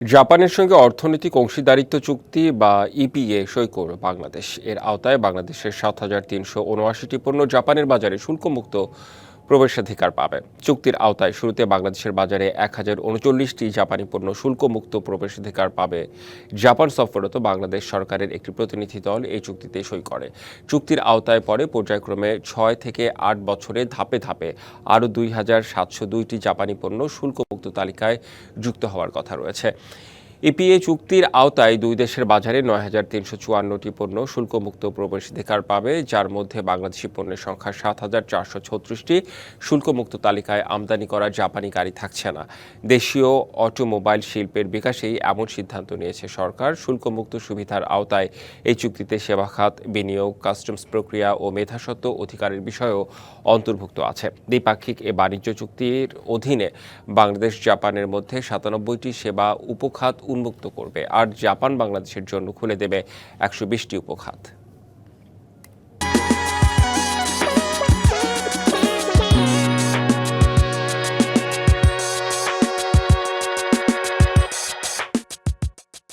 জাপানের সঙ্গে অর্থনৈতিক অংশীদারিত্ব চুক্তি বা ইপিএ সই করবে বাংলাদেশ। এর আওতায় বাংলাদেশের ৭,৩৭৯টি পণ্য জাপানের বাজারে শুল্কমুক্ত প্রবেশাধিকার পাবে। চুক্তির আওতায় শুরুতে বাংলাদেশের বাজারে ১,০৩৯টি জাপানি পণ্য শুল্কমুক্ত প্রবেশাধিকার পাবে। জাপান সফররত বাংলাদেশ সরকারের একটি প্রতিনিধি দল এই চুক্তিতে সই করে। চুক্তির আওতায় পরে পর্যায়ক্রমে ৬ থেকে ৮ বছরে ধাপে ধাপে আরও ২,৭০২টি জাপানি পণ্য শুল্কমুক্ত তালিকায় যুক্ত হওয়ার কথা রয়েছে। ইপিএ চুক্তির আওতায় দুই দেশের বাজারে ৯,৩৫৪টি পণ্য শুল্কমুক্ত প্রবেশাধিকার পাবে, যার মধ্যে বাংলাদেশি পণ্যের সংখ্যা ৭,৪৩৬টি। শুল্কমুক্ত তালিকায় আমদানি করা জাপানি গাড়ি থাকছে না। দেশীয় অটোমোবাইল শিল্পের বিকাশেই এমন সিদ্ধান্ত নিয়েছে সরকার। শুল্কমুক্ত সুবিধার আওতায় এই চুক্তিতে সেবা খাত, বিনিয়োগ, কাস্টমস প্রক্রিয়া ও মেধাস্বত্ব অধিকারের বিষয়ও অন্তর্ভুক্ত আছে। দ্বিপাক্ষিক এ বাণিজ্য চুক্তির অধীনে বাংলাদেশ জাপানের মধ্যে ৯৭টি সেবা উপখাত উন্মুক্ত করবে, আর জাপান বাংলাদেশের জন্য খুলে দেবে ১২০টি উপখাত।